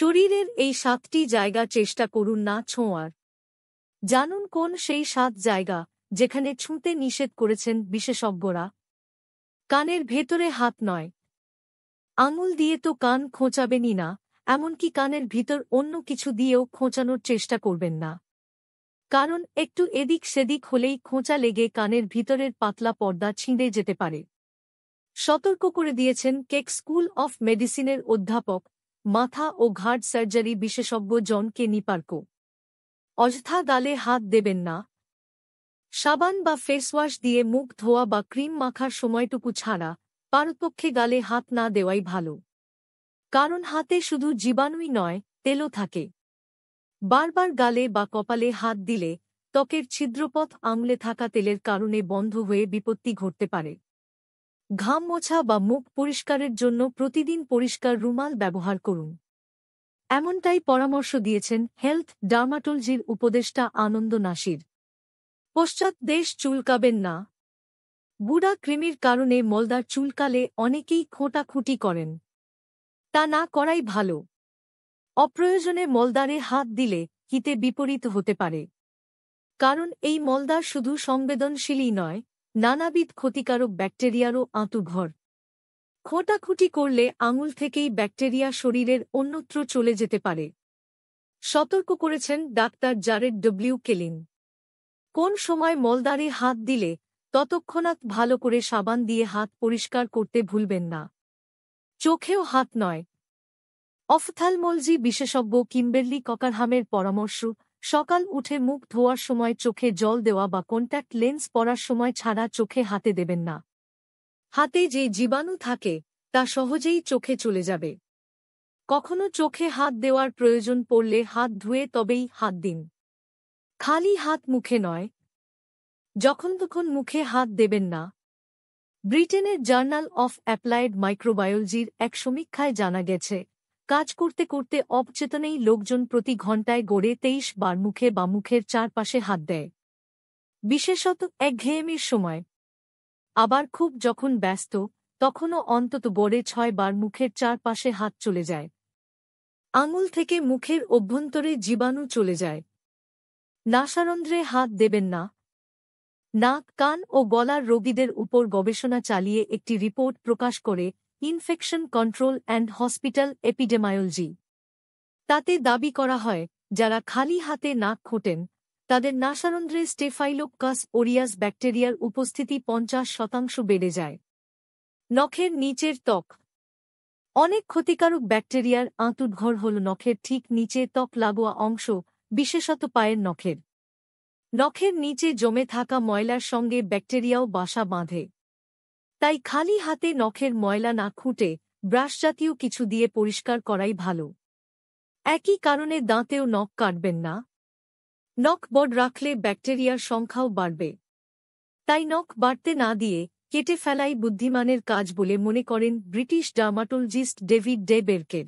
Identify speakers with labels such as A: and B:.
A: শরীরের এই ৭টি জায়গা চেষ্টা করুন না ছোঁয়ার। জানুন কোন সেই ৭ জায়গা যেখানে ছুঁতে নিষেধ করেছেন বিশেষজ্ঞরা। কানের ভেতরে হাত নয়। আঙুল দিয়ে তো কান খোঁচাবেনই না, এমনকি কানের ভিতর অন্য কিছু দিয়েও খোঁচানোর চেষ্টা করবেন না। কারণ একটু এদিক সেদিক হলেই খোঁচা লেগে কানের ভিতরের পাতলা পর্দা ছিঁড়ে যেতে পারে। সতর্ক করে দিয়েছেন কেক স্কুল অফ মেডিসিনের অধ্যাপক, মাথা ও ঘাড় সার্জারি বিশেষজ্ঞ জন কে নিপার্কো। অযথা গালে হাত দেবেন না। সাবান বা ফেসওয়াশ দিয়ে মুখ ধোয়া বা ক্রিম মাখার সময়টুকু ছাড়া পারতপক্ষে গালে হাত না দেওয়াই ভালো। কারণ হাতে শুধু জীবাণুই নয়, তেলও থাকে। বারবার গালে বা কপালে হাত দিলে ত্বকের ছিদ্রপথ আঙুলে থাকা তেলের কারণে বন্ধ হয়ে বিপত্তি ঘটতে পারে। ঘাম মোছা বা মুখ পরিষ্কারের জন্য প্রতিদিন পরিষ্কার রুমাল ব্যবহার করুন। এমনটাই পরামর্শ দিয়েছেন হেলথ ডার্মাটোলজির উপদেষ্টা আনন্দ নাসির। পশ্চাৎ দেশ চুলকাবেন না। বুড়া কৃমির কারণে মলদার চুলকালে অনেকেই খোঁটাখুঁটি করেন। তা না করাই ভালো। অপ্রয়োজনে মলদারে হাত দিলে হিতে বিপরীত হতে পারে। কারণ এই মলদার শুধু সংবেদনশীলই নয়, নানাবিধ ক্ষতিকারক ব্যাকটেরিয়ারও আঁতুঘর। খোঁটাখুঁটি করলে আঙুল থেকেই ব্যাকটেরিয়া শরীরের অন্যত্র চলে যেতে পারে। সতর্ক করেছেন ডাক্তার জারেড ডব্লিউ কেলিন। কোন সময় মলদারে হাত দিলে ততক্ষণাৎ ভালো করে সাবান দিয়ে হাত পরিষ্কার করতে ভুলবেন না। চোখেও হাত নয়। অফথালমোলজি বিশেষজ্ঞ কিম্বেরলি ককারহামের পরামর্শ, সকাল উঠে মুখ ধোয়ার সময় চোখে জল দেওয়া বা কন্ট্যাক্ট লেন্স পরার সময় ছাড়া চোখে হাতে দেবেন না। হাতে যে জীবাণু থাকে তা সহজেই চোখে চলে যাবে। কখনো চোখে হাত দেওয়ার প্রয়োজন পড়লে হাত ধুয়ে তবেই হাত দিন। খালি হাত মুখে নয়। যখন তখন মুখে হাত দেবেন না। ব্রিটেনের জার্নাল অফ অ্যাপ্লাইড মাইক্রোবায়োলজির এক সমীক্ষায় জানা গেছে, কাজ করতে করতে অবচেতনেই লোকজন প্রতি ঘণ্টায় গড়ে 23 বার মুখে বা মুখের চারপাশে হাত দেয়। বিশেষত একঘেয়েমির সময়। আবার খুব যখন ব্যস্ত, তখনও অন্তত গড়ে 6 বার মুখের চারপাশে হাত চলে যায়। আঙুল থেকে মুখের অভ্যন্তরে জীবাণু চলে যায়। নাসারন্ধ্রে হাত দেবেন না। নাক, কান ও গলার রোগীদের উপর গবেষণা চালিয়ে একটি রিপোর্ট প্রকাশ করে ইনফেকশন কন্ট্রোল অ্যান্ড হসপিটাল এপিডেমায়োলজি। তাতে দাবি করা হয়, যারা খালি হাতে নাক খোঁটেন তাদের নাসারন্ধ্রে স্টেফাইলোককাস ওরিয়াস ব্যাকটেরিয়ার উপস্থিতি 50% বেড়ে যায়। নখের নিচের ত্বক। অনেক ক্ষতিকারক ব্যাকটেরিয়ার আঁতুড়ঘর হল নখের ঠিক নিচে ত্বক লাগোয়া অংশ, বিশেষত পায়ের নখের। নখের নিচে জমে থাকা ময়লার সঙ্গে ব্যাকটেরিয়াও বাসা বাঁধে। তাই খালি হাতে নখের ময়লা না খুঁটে ব্রাশজাতীয় কিছু দিয়ে পরিষ্কার করাই ভালো। একই কারণে দাঁতেও নখ কাটবেন না। নখ বড় রাখলে ব্যাকটেরিয়ার সংখ্যাও বাড়বে। তাই নখ বাড়তে না দিয়ে কেটে ফেলাই বুদ্ধিমানের কাজ বলে মনে করেন ব্রিটিশ ডার্মাটোলজিস্ট ডেভিড ডে বেরকের।